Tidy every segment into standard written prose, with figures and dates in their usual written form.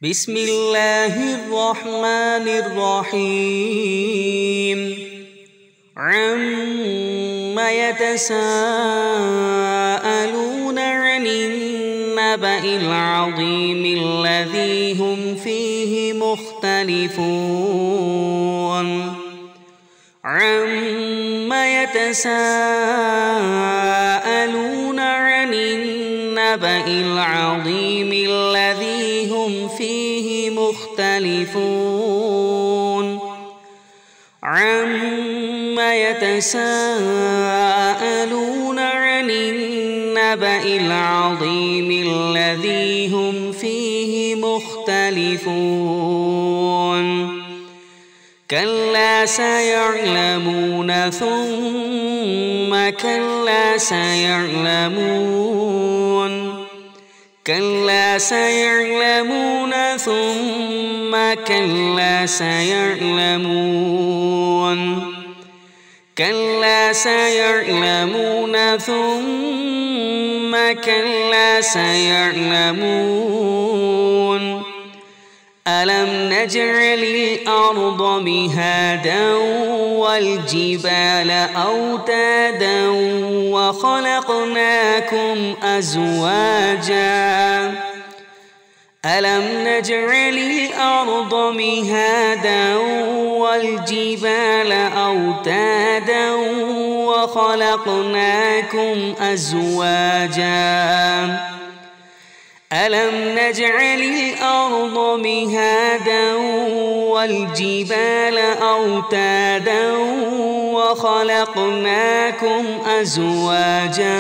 بسم الله الرحمن الرحيم عما يتساءلون عن النبأ العظيم الذي هم فيه مختلفون عما يتساءلون عن النبأ العظيم الذي هم فيه مختلفون عما يتساءلون عن النبأ العظيم الذي هم فيه مختلفون كلا سيعلمون ثم كلا سيعلمون كلا سيعلمون ثم كلا سيعلمون كلا سيعلمون ثم كلا سيعلمون ألم نجعل الأرض مهادا والجبال أوتادا وخلقناكم أزواجا ألم نجعل الأرض مهادا والجبال أوتادا وخلقناكم أزواجا ألم نجعل الأرض مهادا والجبال أوتادا وخلقناكم أزواجا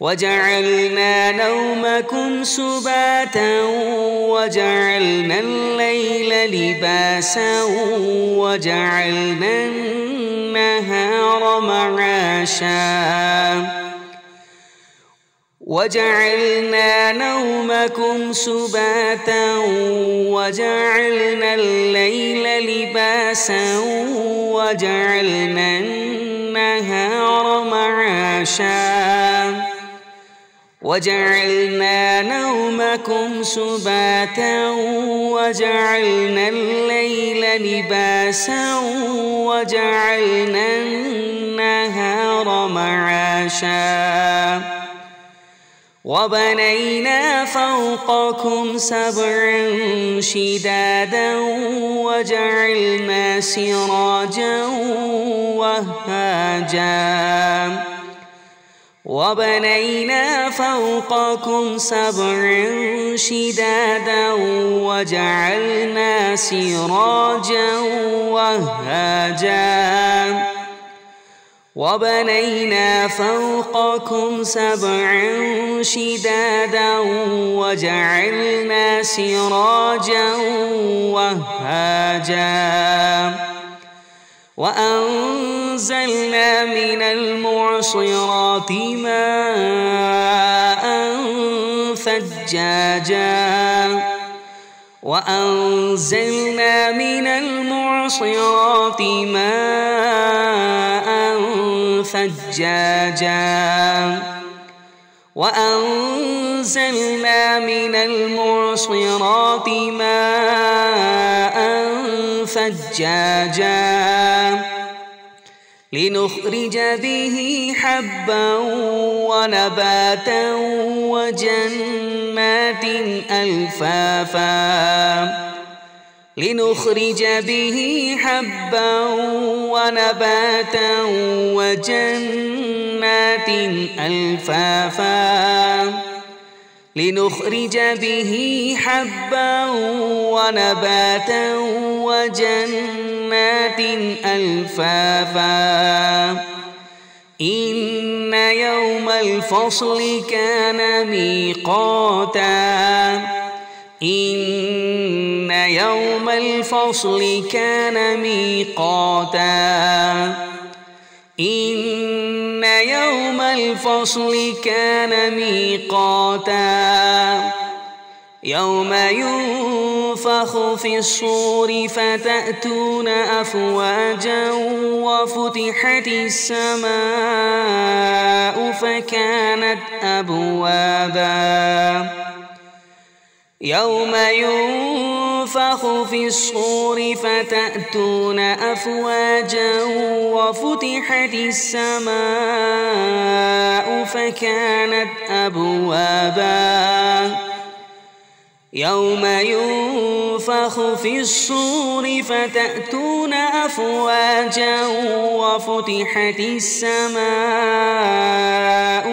وجعلنا نومكم سباتا وجعلنا الليل لباسا وجعلنا النهار معاشا وجعلنا نومكم سباتا وجعلنا الليل لباسا وجعلنا النهار معاشا وجعلنا نومكم سباتا وجعلنا الليل لباسا وجعلنا النهار معاشا وبنينا فوقكم سبعا شدادا وجعلنا سراجا وهاجا وبنينا فوقكم سبعا شدادا وجعلنا سراجا وهاجا وبنينا فوقكم سبعا شدادا وجعلنا سراجا وهاجا وأنزلنا من المعصرات ماء ثجاجا وأنزلنا من المعصرات ماء ثجاجا وأنزلنا من المعصرات ماء ثجاجا لنخرج به حبا ونباتا وجنات ألفافا لنخرج به حبا ونباتا وجنات ألفافا لنخرج به حبا ونباتا وجنات ألفافا إن يوم الفصل كان ميقاتا إن يوم الفصل كان ميقاتا إن يوم الفصل كان ميقاتا يوم ينفخ في الصور فتأتون أفواجا وفتحت السماء فكانت أبوابا يوم ينفخ في الصور فتأتون أفواجا وفتحت السماء فكانت أبوابا يوم ينفخ في الصور فتأتون أفواجا وفتحت السماء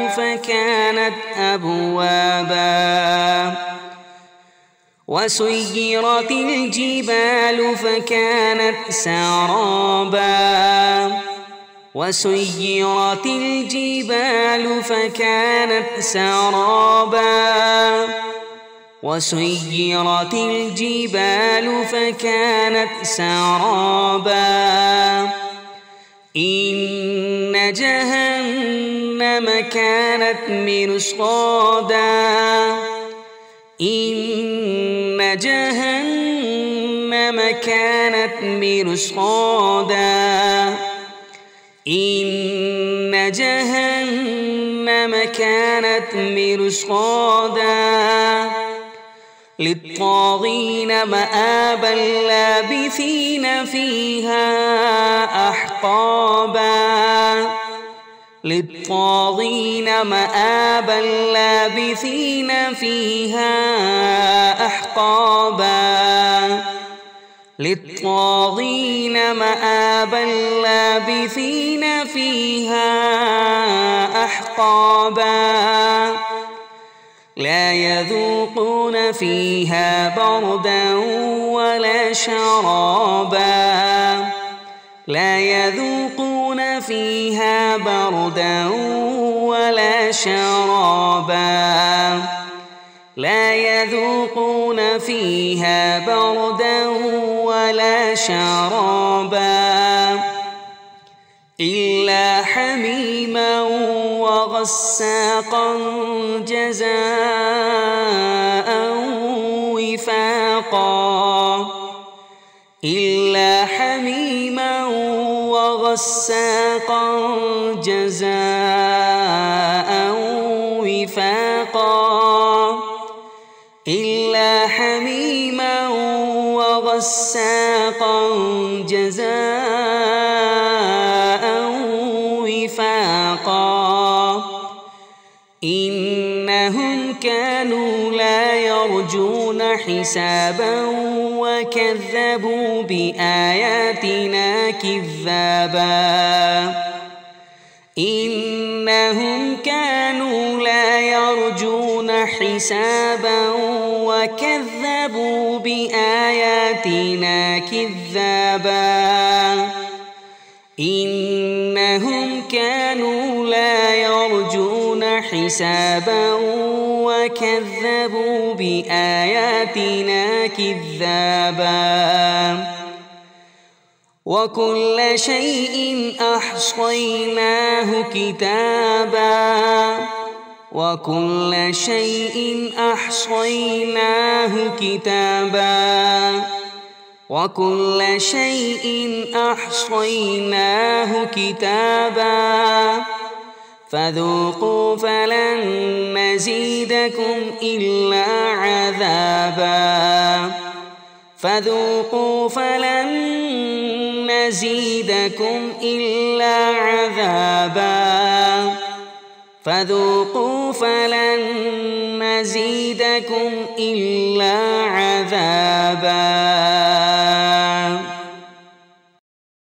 فكانت أبوابا وسيرت الجبال فكانت سرابا وسيرت الجبال فكانت سرابا وسيرت الجبال فكانت سرابا إن جهنم كانت مرصادا إن جهنم كانت مرصادا إن جهنم كانت مرصادا للطاغين مآبا لابثين فيها أحقابا للطاغين مآبا لابثين فيها أحقابا للطاغين مآبا لابثين فيها أحقابا لا يذوقون فيها بردا ولا شرابا لا يذوقون فيها بردا ولا شرابا لا يذوقون فيها بردا ولا شرابا إلا حميما وغساقا جزاء وفاقا إلا حميما وغساقا جزاء وفاقا إلا حميما وغساقا جزاء وفاقا إنهم كانوا لا يرجون حسابا وكذبوا بآياتنا كذابا إنهم كانوا لا يرجون حسابا وكذبوا بآياتنا كذابا إنهم كانوا لا يرجون حسابا وكذبوا بآياتنا كذابا وكل شيء أحصيناه كتابا وكل شيء أحصيناه كتابا وكل شيء أحصيناه كتابا فذوقوا فلن نزيدكم إلا عذابا فذوقوا فلن نزيدكم إلا عذابا فذوقوا فلن نزيدكم إلا عذابا